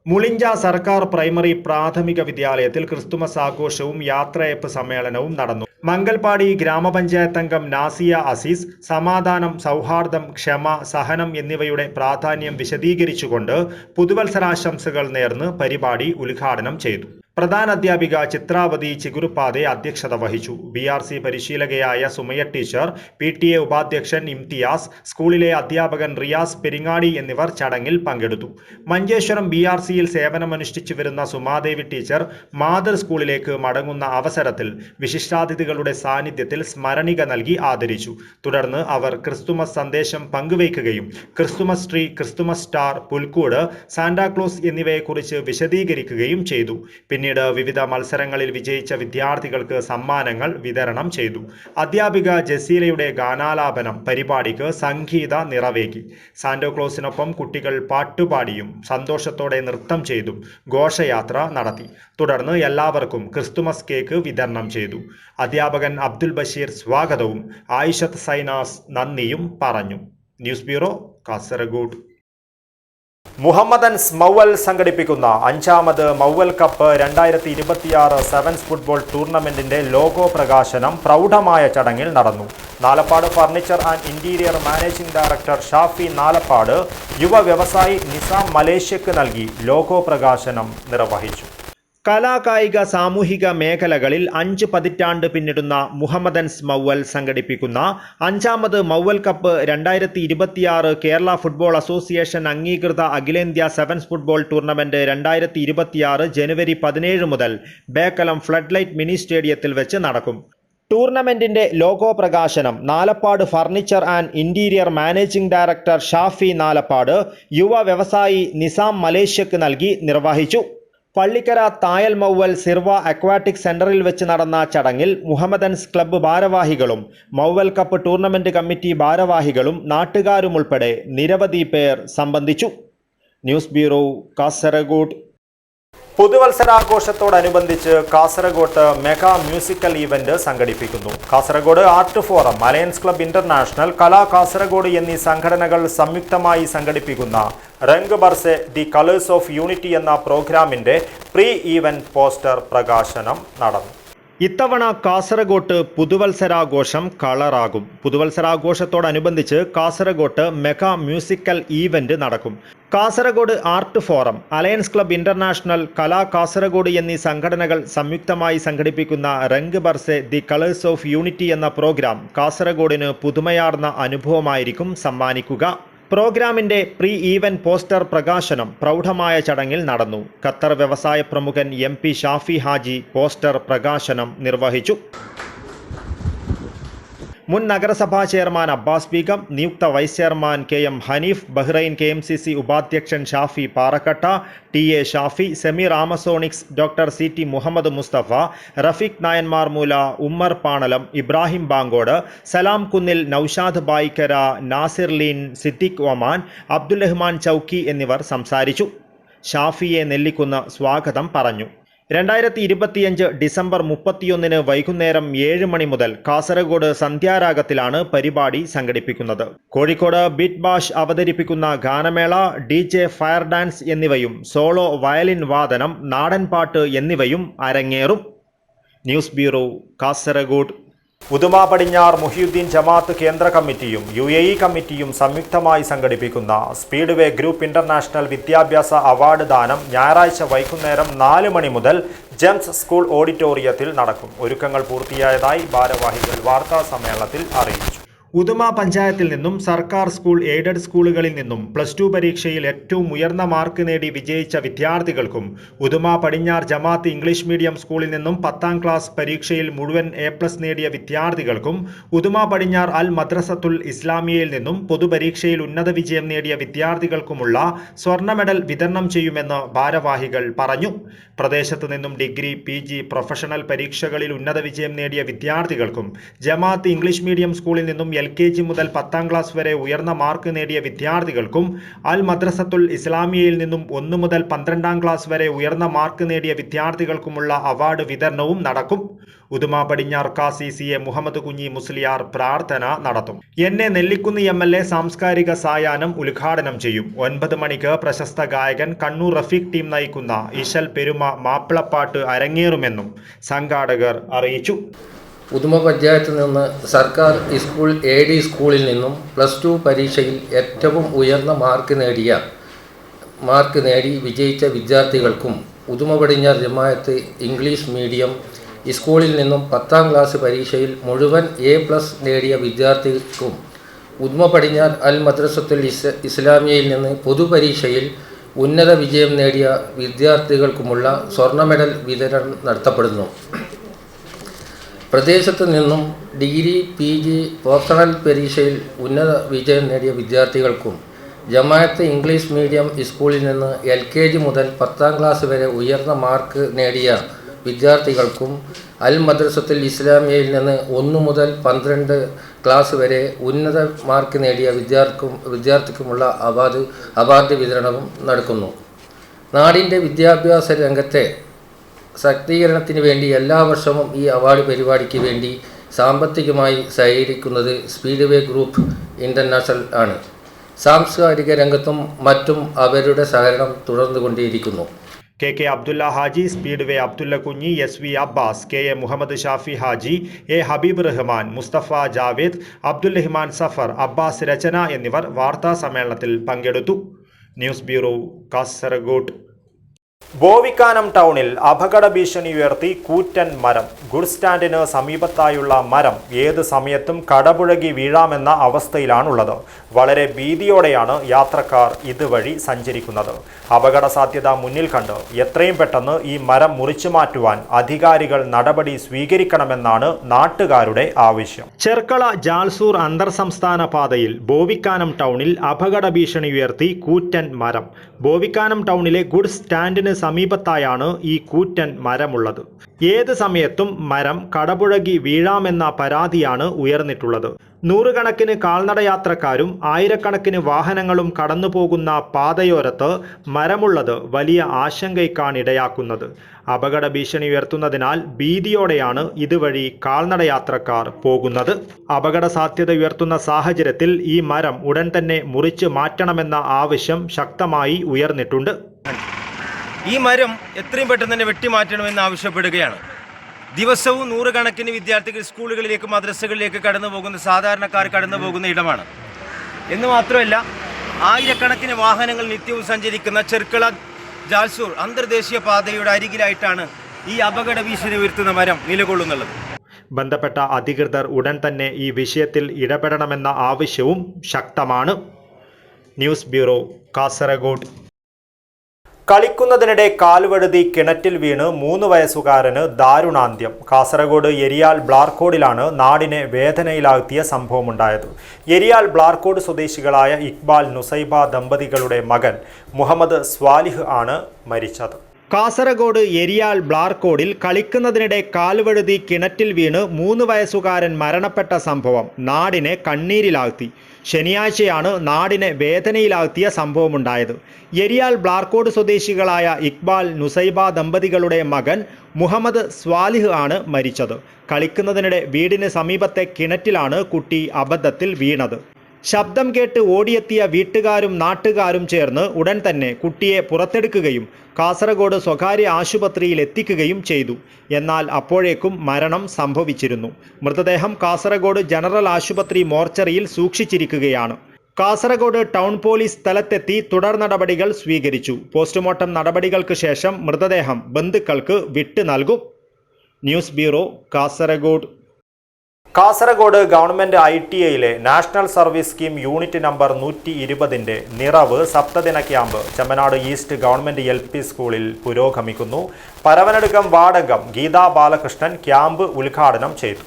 മുളിഞ്ച സർക്കാർ പ്രൈമറി പ്രാഥമിക വിദ്യാലയത്തിൽ ക്രിസ്തുമസ് ആഘോഷവും യാത്രയയപ്പ് സമ്മേളനവും നടന്നു. മംഗൽപാടി ഗ്രാമപഞ്ചായത്ത് അംഗം നാസിയ അസീസ് സമാധാനം, സൗഹാർദ്ദം, ക്ഷമ, സഹനം എന്നിവയുടെ പ്രാധാന്യം വിശദീകരിച്ചുകൊണ്ട് പുതുവത്സരാശംസകൾ നേർന്ന് പരിപാടി ഉദ്ഘാടനം ചെയ്തു. പ്രധാന അധ്യാപിക ചിത്രാവതി ചിഗുറുപ്പാതെ അധ്യക്ഷത വഹിച്ചു. BRC പരിശീലകയായ സുമയ ടീച്ചർ, PTA ഉപാധ്യക്ഷൻ ഇംതിയാസ്, സ്കൂളിലെ അധ്യാപകൻ റിയാസ് പെരിങ്ങാടി എന്നിവർ ചടങ്ങിൽ പങ്കെടുത്തു. മഞ്ചേശ്വരം BRCയിൽ സേവനമനുഷ്ഠിച്ചു വരുന്ന സുമാദേവി ടീച്ചർ മാതൃ സ്കൂളിലേക്ക് മടങ്ങുന്ന അവസരത്തിൽ വിശിഷ്ടാതിഥികളുടെ സാന്നിധ്യത്തിൽ സ്മരണിക നൽകി ആദരിച്ചു. തുടർന്ന് അവർ ക്രിസ്തുമസ് സന്ദേശം പങ്കുവയ്ക്കുകയും ക്രിസ്തുമസ് ട്രീ, ക്രിസ്തുമസ് സ്റ്റാർ, പുൽക്കൂട്, സാന്റാക്ലോസ് എന്നിവയെക്കുറിച്ച് വിശദീകരിക്കുകയും ചെയ്തു. പിന്നീട് പിന്നീട് വിവിധ മത്സരങ്ങളിൽ വിജയിച്ച വിദ്യാർത്ഥികൾക്ക് സമ്മാനങ്ങൾ വിതരണം ചെയ്തു. അധ്യാപിക ജസീലയുടെ ഗാനാലാപനം പരിപാടിക്ക് സംഗീത നിറവേകി. സാന്റോക്ലോസിനൊപ്പം കുട്ടികൾ പാട്ടുപാടിയും സന്തോഷത്തോടെ നൃത്തം ചെയ്തും ഘോഷയാത്ര നടത്തി. തുടർന്ന് എല്ലാവർക്കും ക്രിസ്തുമസ് കേക്ക് വിതരണം ചെയ്തു. അധ്യാപകൻ അബ്ദുൽ ബഷീർ സ്വാഗതവും ആയിഷത്ത് സൈനാസ് നന്ദിയും പറഞ്ഞു. News bureau, Kasaragod. മുഹമ്മദൻസ് മൗവൽ സംഘടിപ്പിക്കുന്ന 5ാമത് മൗവൽ കപ്പ് 2026 സെവൻസ് ഫുട്ബോൾ ടൂർണമെന്റിന്റെ ലോഗോ പ്രകാശനം പ്രൗഢമായ ചടങ്ങിൽ നടന്നു. Nalappad furniture and interior managing director Shafi Nalappad യുവ വ്യവസായി നിസാം മലേഷ്യക്ക് നൽകി ലോഗോ പ്രകാശനം നിർവഹിച്ചു. കലാകായിക സാമൂഹിക മേഖലകളിൽ 5 പതിറ്റാണ്ട് പിന്നിടുന്ന മുഹമ്മദൻസ് മൗവൽ സംഘടിപ്പിക്കുന്ന 5ാമത് Mowval cup 2026 Kerala football association അംഗീകൃത അഖിലേന്ത്യാ സെവൻസ് ഫുട്ബോൾ ടൂർണമെന്റ് 2026 ജനുവരി 17 മുതൽ ബേക്കലം ഫ്ലഡ് ലൈറ്റ് മിനി സ്റ്റേഡിയത്തിൽ വെച്ച് നടക്കും. ടൂർണമെന്റിന്റെ ലോഗോ പ്രകാശനം Nalappad furniture and interior managing director Shafi Nalappad യുവ വ്യവസായി നിസാം മലേഷ്യക്ക് നൽകി നിർവഹിച്ചു. പള്ളിക്കര തായൽ മൗവൽ സിർവ അക്വാറ്റിക് സെന്ററിൽ വെച്ച് നടന്ന ചടങ്ങിൽ മുഹമ്മദൻസ് ക്ലബ്ബ് ഭാരവാഹികളും മൗവൽ കപ്പ് ടൂർണമെന്റ് കമ്മിറ്റി ഭാരവാഹികളും നാട്ടുകാരുമുൾപ്പെടെ നിരവധി പേർ സംബന്ധിച്ചു. News bureau, Kasaragod. പുതുവത്സരാഘോഷത്തോടനുബന്ധിച്ച് കാസർഗോഡ് മെഗാ മ്യൂസിക്കൽ ഈവന്റ് സംഘടിപ്പിക്കുന്നു. Kasaragod art forum, alliance club international, Kala Kasaragod എന്നീ സംഘടനകൾ സംയുക്തമായി സംഘടിപ്പിക്കുന്ന Rang Barse the colours of unity എന്ന പ്രോഗ്രാമിന്റെ പ്രീ ഈവന്റ് പോസ്റ്റർ പ്രകാശനം നടന്നു. ഇത്തവണ കാസർഗോഡ് പുതുവത്സരാഘോഷം കളറാകും. പുതുവത്സരാഘോഷത്തോടനുബന്ധിച്ച് കാസർഗോഡ് മെഗാ മ്യൂസിക്കൽ ഈവന്റ് നടക്കും. Kasaragod art forum, alliance club international, Kala Kasaragod എന്നീ സംഘടനകൾ സംയുക്തമായി സംഘടിപ്പിക്കുന്ന Rang Barse the colours of unity എന്ന പ്രോഗ്രാം കാസർഗോഡിന് പുതുമയാർന്ന അനുഭവമായിരിക്കും സമ്മാനിക്കുക. പ്രോഗ്രാമിന്റെ പ്രീ ഈവന്റ് പോസ്റ്റർ പ്രകാശനം പ്രൗഢമായ ചടങ്ങിൽ നടന്നു. ഖത്തർ വ്യവസായ പ്രമുഖൻ MP ഷാഫി ഹാജി പോസ്റ്റർ പ്രകാശനം നിർവഹിച്ചു. മുൻ നഗരസഭാ ചെയർമാൻ അബ്ബാസ് ബീഗം, നിയുക്ത vice chairman KM Haneef, Bahrain KMCC ഉപാധ്യക്ഷൻ Shafi Parakkatta, TA Shafi, Sameer Amazonics, doctor CT Muhammad Musthafa, Rafeeq Nayanmarmoola, Ummer Panalam, Ibrahim Bankod, Salam Kunnil, Naushad Bayikkara, Nasir Leen, Siddique Oman, Abdul Rahman Chowki എന്നിവർ സംസാരിച്ചു. ഷാഫിയെ നെല്ലിക്കുന്ന് സ്വാഗതം പറഞ്ഞു. 2025 ഡിസംബർ 31 വൈകുന്നേരം 7 മണി മുതൽ കാസർഗോഡ് സന്ധ്യാരാഗത്തിലാണ് പരിപാടി സംഘടിപ്പിക്കുന്നത്. കോഴിക്കോട് ബീറ്റ് ബാഷ് അവതരിപ്പിക്കുന്ന ഗാനമേള, DJ ഫയർ ഡാൻസ് എന്നിവയും സോളോ വയലിൻ വാദനം, നാടൻപാട്ട് എന്നിവയും അരങ്ങേറും. News bureau, Kasaragod. ഉദുമ പടിഞ്ഞാർ മുഹിയുദ്ദീൻ ജമാഅത്ത് കേന്ദ്ര കമ്മിറ്റിയും UAE കമ്മിറ്റിയും സംയുക്തമായി സംഘടിപ്പിക്കുന്ന സ്പീഡ്വേ ഗ്രൂപ്പ് ഇന്റർനാഷണൽ വിദ്യാഭ്യാസ അവാർഡ് ദാനം ഞായറാഴ്ച വൈകുന്നേരം 4 മണി മുതൽ ജെംസ് സ്കൂൾ ഓഡിറ്റോറിയത്തിൽ നടക്കും. ഒരുക്കങ്ങൾ പൂർത്തിയായതായി ഭാരവാഹികൾ വാർത്താ സമ്മേളനത്തിൽ അറിയിച്ചു. ഉദുമ പഞ്ചായത്തിൽ നിന്നും സർക്കാർ സ്കൂൾ, എയ്ഡഡ് സ്കൂളുകളിൽ നിന്നും +2 പരീക്ഷയിൽ ഏറ്റവും ഉയർന്ന മാർക്ക് നേടി വിജയിച്ച വിദ്യാർത്ഥികൾക്കും, ഉദുമ പടിഞ്ഞാർ ജമാഅത്ത് ഇംഗ്ലീഷ് മീഡിയം സ്കൂളിൽ നിന്നും 10ാം ക്ലാസ് പരീക്ഷയിൽ മുഴുവൻ A+ നേടിയ വിദ്യാർത്ഥികൾക്കും, ഉദുമ പടിഞ്ഞാർ അൽ മദ്രസത്തുൽ ഇസ്ലാമിയയിൽ നിന്നും പൊതുപരീക്ഷയിൽ ഉന്നത വിജയം നേടിയ വിദ്യാർത്ഥികൾക്കുമുള്ള സ്വർണ്ണ മെഡൽ വിതരണം ചെയ്യുമെന്ന് ഭാരവാഹികൾ പറഞ്ഞു. പ്രദേശത്ത് നിന്നും ഡിഗ്രി, PG, പ്രൊഫഷണൽ പരീക്ഷകളിൽ ഉന്നത വിജയം നേടിയ വിദ്യാർത്ഥികൾക്കും, ജമാഅത്ത് ഇംഗ്ലീഷ് മീഡിയം സ്കൂളിൽ നിന്നും LKG മുതൽ 10ാം ക്ലാസ് വരെ ഉയർന്ന മാർക്ക് നേടിയ വിദ്യാർത്ഥികൾക്കും, അൽ മദ്രസത്തുൽ ഇസ്ലാമിയയിൽ നിന്നും 1 മുതൽ 12ാം ക്ലാസ് വരെ ഉയർന്ന മാർക്ക് നേടിയ വിദ്യാർത്ഥികൾക്കുമുള്ള അവാർഡ് വിതരണവും നടക്കും. ഉദുമ പടിഞ്ഞാർ കാസി CA മുഹമ്മദ് കുഞ്ഞി മുസ്ലിയാർ പ്രാർത്ഥന നടത്തും. NA നെല്ലിക്കുന്ന് MLA സാംസ്കാരിക സായാഹ്നം ഉദ്ഘാടനം ചെയ്യും. 9 മണിക്ക് പ്രശസ്ത ഗായകൻ കണ്ണൂർ റഫീഖ് ടീം നയിക്കുന്ന ഇശൽ പെരുമ മാപ്പിളപ്പാട്ട് അരങ്ങേറുമെന്നും സംഘാടകർ അറിയിച്ചു. ഉദുമ പഞ്ചായത്തിൽ നിന്ന് സർക്കാർ സ്കൂൾ AD സ്കൂളിൽ നിന്നും +2 പരീക്ഷയിൽ ഏറ്റവും ഉയർന്ന മാർക്ക് നേടി വിജയിച്ച വിദ്യാർത്ഥികൾക്കും, ഉദുമ പടിഞ്ഞാർ ജമാഅത്ത് ഇംഗ്ലീഷ് മീഡിയം സ്കൂളിൽ നിന്നും 10ാം ക്ലാസ് പരീക്ഷയിൽ മുഴുവൻ A+ നേടിയ വിദ്യാർത്ഥികൾക്കും, ഉദുമ പടിഞ്ഞാർ അൽ മദ്രസത്തുൽ ഇസ്ലാമിയയിൽ നിന്ന് പൊതുപരീക്ഷയിൽ ഉന്നത വിജയം നേടിയ വിദ്യാർത്ഥികൾക്കുമുള്ള സ്വർണ്ണ മെഡൽ വിതരണം നടത്തപ്പെടുന്നു. പ്രദേശത്തു നിന്നും ഡിഗ്രി, PG, പ്രൊഫഷണൽ പരീക്ഷയിൽ ഉന്നത വിജയം നേടിയ വിദ്യാർത്ഥികൾക്കും, ജമാഅത്ത് ഇംഗ്ലീഷ് മീഡിയം സ്കൂളിൽ നിന്ന് LKG മുതൽ 10ാം ക്ലാസ് വരെ ഉയർന്ന മാർക്ക് നേടിയ വിദ്യാർത്ഥികൾക്കും അൽ മദ്രസത്തുൽ ഇസ്ലാമിയയിൽ നിന്ന് 1 മുതൽ 12 ക്ലാസ് വരെ ഉന്നത മാർക്ക് നേടിയ വിദ്യാർത്ഥിക്കുമുള്ള അവാർഡ് വിതരണവും നടക്കുന്നു. നാടിൻ്റെ വിദ്യാഭ്യാസ രംഗത്തെ ശാക്തീകരണത്തിന് വേണ്ടി എല്ലാ വർഷവും ഈ അവാർഡ് പരിപാടിക്ക് വേണ്ടി സാമ്പത്തികമായി സഹകരിക്കുന്നത് സ്പീഡ്വേ ഗ്രൂപ്പ് ഇൻ്റർനാഷണൽ ആണ്. സാംസ്കാരിക രംഗത്തും മറ്റും അവരുടെ സഹകരണം തുടർന്നുകൊണ്ടേയിരിക്കുന്നു. KK Abdulla Haji, speedway Abdulla Kunhi, SV Abbas, KA Muhammad Shafi Haji, A Habeeb Rahman, Musthafa Javed, Abdul Rahman Safar, Abbas Rachana എന്നിവർ വാർത്താ സമ്മേളനത്തിൽ പങ്കെടുത്തു. News bureau, Kasaragod. ബോവിക്കാനം ടൗണിൽ അപകട ഭീഷണി ഉയർത്തി കൂറ്റൻ മരം. ഗുഡ് സ്റ്റാൻഡിന് സമീപത്തായുള്ള മരം ഏത് സമയത്തും കടപുഴകി വീഴാമെന്ന അവസ്ഥയിലാണുള്ളത്. വളരെ ഭീതിയോടെയാണ് യാത്രക്കാർ ഇതുവഴി സഞ്ചരിക്കുന്നത്. അപകട സാധ്യത മുന്നിൽ കണ്ട് എത്രയും പെട്ടെന്ന് ഈ മരം മുറിച്ചു മാറ്റുവാൻ അധികാരികൾ നടപടി സ്വീകരിക്കണമെന്നാണ് നാട്ടുകാരുടെ ആവശ്യം. ചെർക്കള ജാൽസൂർ അന്തർ സംസ്ഥാന പാതയിൽ ബോവിക്കാനം ടൗണിൽ അപകട ഭീഷണി ഉയർത്തി കൂറ്റൻ മരം. ബോവിക്കാനം ടൗണിലെ ഗുഡ് സ്റ്റാൻഡിന് സമീപത്തായാണ് ഈ കൂറ്റൻ മരമുള്ളത്. ഏത് സമയത്തും മരം കടപുഴകി വീഴാമെന്ന പരാതിയാണ് ഉയർന്നിട്ടുള്ളത്. നൂറുകണക്കിന് കാൽനടയാത്രക്കാരും ആയിരക്കണക്കിന് വാഹനങ്ങളും കടന്നുപോകുന്ന പാതയോരത്ത് മരമുള്ളത് വലിയ ആശങ്കയ്ക്കാണിടയാക്കുന്നത്. അപകട ഭീഷണി ഉയർത്തുന്നതിനാൽ ഭീതിയോടെയാണ് ഇതുവഴി കാൽനടയാത്രക്കാർ പോകുന്നത്. അപകട സാധ്യത ഉയർത്തുന്ന സാഹചര്യത്തിൽ ഈ മരം ഉടൻ തന്നെ മുറിച്ചു മാറ്റണമെന്ന ആവശ്യം ശക്തമായി ഉയർന്നിട്ടുണ്ട്. ഈ മരം എത്രയും പെട്ടെന്ന് തന്നെ വെട്ടിമാറ്റണമെന്ന് ആവശ്യപ്പെടുകയാണ്. ദിവസവും നൂറുകണക്കിന് വിദ്യാർത്ഥികൾ സ്കൂളുകളിലേക്ക് മദ്രസകളിലേക്ക് കടന്നു പോകുന്ന സാധാരണക്കാർ കടന്നു പോകുന്ന ഇടമാണ്. എന്ന് മാത്രമല്ല, ആയിരക്കണക്കിന് വാഹനങ്ങൾ നിത്യവും സഞ്ചരിക്കുന്ന ചെർക്കള ജാൽസൂർ അന്തർദേശീയ പാതയുടെ അരികിലായിട്ടാണ് ഈ അപകട ഭീഷണി ഉയർത്തുന്ന മരം നിലകൊള്ളുന്നുള്ളത്. ബന്ധപ്പെട്ട അധികൃതർ ഉടൻ തന്നെ ഈ വിഷയത്തിൽ ഇടപെടണമെന്ന ആവശ്യവും ശക്തമാണ്. News bureau, Kasaragod. കളിക്കുന്നതിനിടെ കാൽവഴുതി കിണറ്റിൽ വീണ് 3 വയസ്സുകാരന് ദാരുണാന്ത്യം. കാസർഗോഡ് എരിയാൽ ബ്ലാർക്കോടിലാണ് നാടിനെ വേദനയിലാഴ്ത്തിയ സംഭവമുണ്ടായത്. എരിയാൽ ബ്ലാർക്കോട് സ്വദേശികളായ ഇക്ബാൽ നുസൈബ ദമ്പതികളുടെ മകൻ മുഹമ്മദ് സ്വാലിഹ് ആണ് മരിച്ചത്. കാസർഗോഡ് എരിയാൽ ബ്ലാർക്കോടിൽ കളിക്കുന്നതിനിടെ കാൽവഴുതി കിണറ്റിൽ വീണ് 3 വയസ്സുകാരൻ മരണപ്പെട്ട സംഭവം നാടിനെ കണ്ണീരിലാഴ്ത്തി. ശനിയാഴ്ചയാണ് നാടിനെ വേദനയിലാഴ്ത്തിയ സംഭവമുണ്ടായത്. എരിയാൽ ബ്ലാർക്കോട് സ്വദേശികളായ ഇക്ബാൽ നുസൈബ ദമ്പതികളുടെ മകൻ മുഹമ്മദ് സ്വാലിഹ് ആണ് മരിച്ചത്. കളിക്കുന്നതിനിടെ വീടിന് സമീപത്തെ കിണറ്റിലാണ് കുട്ടി അബദ്ധത്തിൽ വീണത്. ശബ്ദം കേട്ട് ഓടിയെത്തിയ വീട്ടുകാരും നാട്ടുകാരും ചേർന്ന് ഉടൻ തന്നെ കുട്ടിയെ പുറത്തെടുക്കുകയും കാസർഗോഡ് സ്വകാര്യ ആശുപത്രിയിൽ എത്തിക്കുകയും ചെയ്തു. എന്നാൽ അപ്പോഴേക്കും മരണം സംഭവിച്ചിരുന്നു. മൃതദേഹം കാസർഗോഡ് ജനറൽ ആശുപത്രി മോർച്ചറിയിൽ സൂക്ഷിച്ചിരിക്കുകയാണ്. കാസർഗോഡ് ടൗൺ പോലീസ് സ്ഥലത്തെത്തി തുടർ നടപടികൾ സ്വീകരിച്ചു. പോസ്റ്റ്മോർട്ടം നടപടികൾക്ക് ശേഷം മൃതദേഹം ബന്ധുക്കൾക്ക് വിട്ടു നൽകും. News bureau, Kasaragod. Kasaragod government ITIയിലെ national service scheme unit number 120ൻ്റെ നിറവ് സപ്തദിന camp Chemmanad east government LP സ്കൂളിൽ പുരോഗമിക്കുന്നു. പരവനടുക്കം വാർഡംഗം ഗീതാ ബാലകൃഷ്ണൻ ക്യാമ്പ് ഉദ്ഘാടനം ചെയ്തു.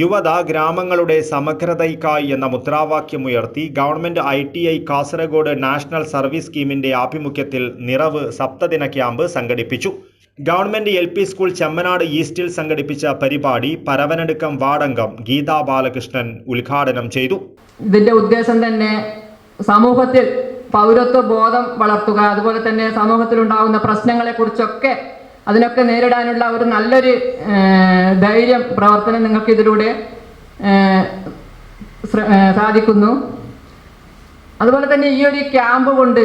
യുവത ഗ്രാമങ്ങളുടെ സമഗ്രതയ്ക്കായി എന്ന മുദ്രാവാക്യമുയർത്തി government ITI Kasaragod national service സ്കീമിൻ്റെ ആഭിമുഖ്യത്തിൽ നിറവ് സപ്തദിന ക്യാമ്പ് സംഘടിപ്പിച്ചു. ഗവൺമെൻറ് LP സ്കൂൾ ചെമ്മനാട് ഈസ്റ്റിൽ സംഘടിപ്പിച്ച പരിപാടി പരവനടുക്കം വാർഡംഗം ഗീതാ ബാലകൃഷ്ണൻ ഉദ്ഘാടനം ചെയ്തു. ഇതിൻ്റെ ഉദ്ദേശം തന്നെ സമൂഹത്തിൽ പൗരത്വ ബോധം വളർത്തുക, അതുപോലെ തന്നെ സമൂഹത്തിലുണ്ടാകുന്ന പ്രശ്നങ്ങളെക്കുറിച്ചൊക്കെ അതിനൊക്കെ നേരിടാനുള്ള ഒരു നല്ലൊരു ധൈര്യം പ്രവർത്തനം നിങ്ങൾക്ക് ഇതിലൂടെ സാധിക്കുന്നു. അതുപോലെ തന്നെ ഈ ഒരു ക്യാമ്പ് കൊണ്ട്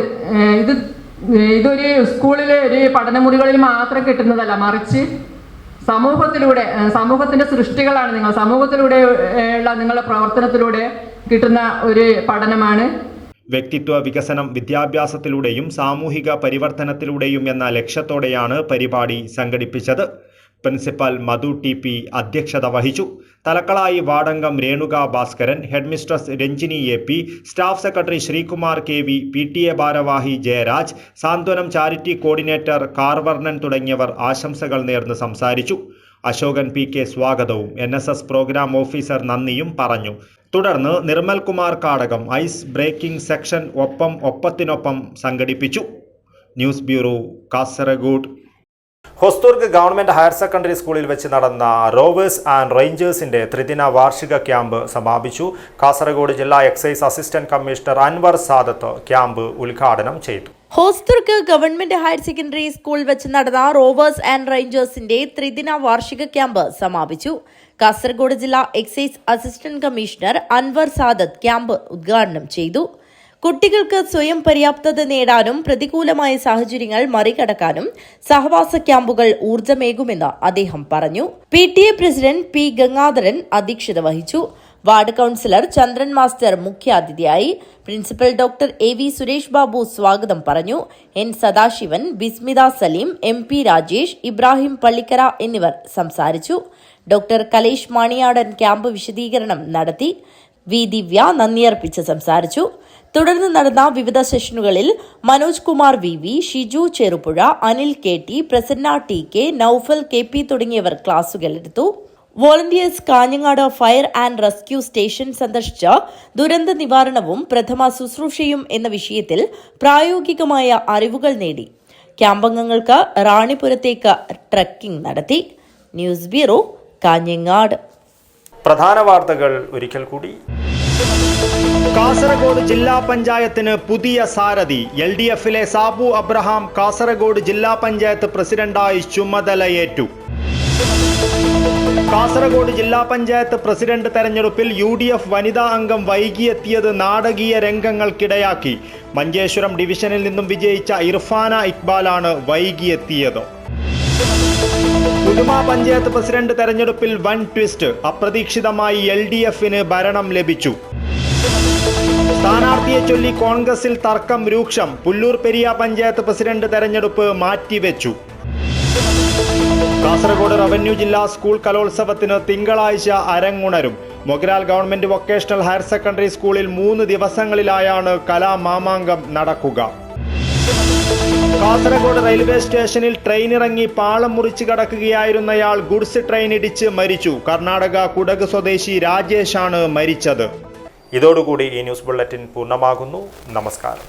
ഇതൊരു സ്കൂളിലെ ഒരു പഠനമുറികളിൽ മാത്രം കിട്ടുന്നതല്ല, മറിച്ച് സമൂഹത്തിൻ്റെ സൃഷ്ടികളാണ് നിങ്ങൾ. സമൂഹത്തിലൂടെ ഉള്ള നിങ്ങളുടെ പ്രവർത്തനത്തിലൂടെ കിട്ടുന്ന ഒരു പഠനമാണ്. വ്യക്തിത്വ വികസനം വിദ്യാഭ്യാസത്തിലൂടെയും സാമൂഹിക പരിവർത്തനത്തിലൂടെയും എന്ന ലക്ഷ്യത്തോടെയാണ് പരിപാടി സംഘടിപ്പിച്ചത്. പ്രിൻസിപ്പൽ മധു TP അധ്യക്ഷത വഹിച്ചു. തലക്കളായി വാർഡംഗം Renuka Bhaskaran, headmistress Ranjini AP, staff secretary Sreekumar KV, PTA ഭാരവാഹി ജയരാജ്, സാന്ത്വനം ചാരിറ്റി കോർഡിനേറ്റർ കാർവർണൻ തുടങ്ങിയവർ ആശംസകൾ നേർന്ന് സംസാരിച്ചു. അശോകൻ PK സ്വാഗതവും NSS പ്രോഗ്രാം ഓഫീസർ നന്ദിയും പറഞ്ഞു. തുടർന്ന് Nirmal Kumar Kadakam ice breaking section ഒപ്പത്തിനൊപ്പം സംഘടിപ്പിച്ചു. News bureau, Kasaragod. Hosdurg government higher secondary school വെച്ച് നടന്ന റോവേഴ്സ് ആൻഡ് റേഞ്ചേഴ്സിന്റെ ത്രിദിന വാർഷിക ക്യാമ്പ് സമാപിച്ചു. കാസർഗോഡ് ജില്ലാ excise assistant commissioner Anwar Sadath camp ഉദ്ഘാടനം ചെയ്തു. Hosdurg government higher secondary school വെച്ച് നടന്ന റോവേഴ്സ് ആൻഡ് റേഞ്ചേഴ്സിന്റെ ത്രിദിന വാർഷിക ക്യാമ്പ് സമാപിച്ചു. കാസർഗോഡ് ജില്ലാ excise assistant commissioner Anwar Sadath camp ഉദ്ഘാടനം ചെയ്തു. കുട്ടികൾക്ക് സ്വയം പര്യാപ്തത നേടാനും പ്രതികൂലമായ സാഹചര്യങ്ങൾ മറികടക്കാനും സഹവാസ ക്യാമ്പുകൾ ഊർജ്ജമേകുമെന്ന് അദ്ദേഹം പറഞ്ഞു. PTA പ്രസിഡന്റ് P ഗംഗാധരൻ അധ്യക്ഷത വഹിച്ചു. വാർഡ് കൌൺസിലർ ചന്ദ്രൻ മാസ്റ്റർ മുഖ്യാതിഥിയായി. Principal doctor AV Suresh Babu സ്വാഗതം പറഞ്ഞു. N സദാശിവൻ, ബിസ്മിത സലീം, MP രാജേഷ്, ഇബ്രാഹിം പള്ളിക്കര എന്നിവർ സംസാരിച്ചു. ഡോക്ടർ കലേഷ് മാണിയാടൻ ക്യാമ്പ് വിശദീകരണം നടത്തി. V ദിവ്യ നന്ദിയർപ്പിച്ച് സംസാരിച്ചു. തുടർന്ന് നടന്ന വിവിധ സെഷനുകളിൽ Manoj Kumar VV, Shiju Cherupuzha, Anil KT, Prasanna TK, Naufal KP തുടങ്ങിയവർ ക്ലാസുകളെടുത്തു. Volunteers Kanhangad fire and rescue station സന്ദർശിച്ച് ദുരന്ത നിവാരണവും പ്രഥമ ശുശ്രൂഷയും എന്ന വിഷയത്തിൽ പ്രായോഗികമായ അറിവുകൾ നേടി. ക്യാമ്പംഗങ്ങൾക്ക് റാണിപുരത്തേക്ക് ട്രക്കിംഗ് നടത്തി. News bureau, Kanhangad. പ്രധാന വാർത്തകൾ ഒരിക്കൽ കൂടി. കാസർഗോഡ് ജില്ലാ പഞ്ചായത്തിന് പുതിയ സാരഥി. LDFിലെ സാബു അബ്രഹാം കാസർഗോഡ് ജില്ലാ പഞ്ചായത്ത് പ്രസിഡന്റായി ചുമതലയേറ്റു. കാസർഗോഡ് ജില്ലാ പഞ്ചായത്ത് പ്രസിഡന്റ് തെരഞ്ഞെടുപ്പിൽ UDF വനിതാ അംഗം വൈകിയെത്തിയത് നാടകീയ രംഗങ്ങൾക്കിടയാക്കി. മഞ്ചേശ്വരം ഡിവിഷനിൽ നിന്നും വിജയിച്ച ഇർഫാന ഇക്ബാലാണ് വൈകിയെത്തിയത്. പുതുമ പഞ്ചായത്ത് പ്രസിഡന്റ് തെരഞ്ഞെടുപ്പിൽ വൻ ട്വിസ്റ്റ്. അപ്രതീക്ഷിതമായി LDFന് ഭരണം ലഭിച്ചു. സ്ഥാനാർത്ഥിയെ ചൊല്ലി കോൺഗ്രസിൽ തർക്കം രൂക്ഷം. പുല്ലൂർ പെരിയ പഞ്ചായത്ത് പ്രസിഡന്റ് തെരഞ്ഞെടുപ്പ് മാറ്റിവെച്ചു. കാസർഗോഡ് റവന്യൂ ജില്ലാ സ്കൂൾ കലോത്സവത്തിന് തിങ്കളാഴ്ച അരങ്ങുണരും. Mogral government vocational higher secondary സ്കൂളിൽ 3 ദിവസങ്ങളിലായാണ് കലാമാമാങ്കം നടക്കുക. കാസർഗോഡ് റെയിൽവേ സ്റ്റേഷനിൽ ട്രെയിനിറങ്ങി പാളം മുറിച്ച് കടക്കുകയായിരുന്നയാൾ ഗുഡ്സ് ട്രെയിൻ ഇടിച്ച് മരിച്ചു. കർണാടക കുടക് സ്വദേശി രാജേഷാണ് മരിച്ചത്. ഇതോടുകൂടി ഈ ന്യൂസ് ബുള്ളറ്റിൻ പൂർണ്ണമാകുന്നു. നമസ്കാരം.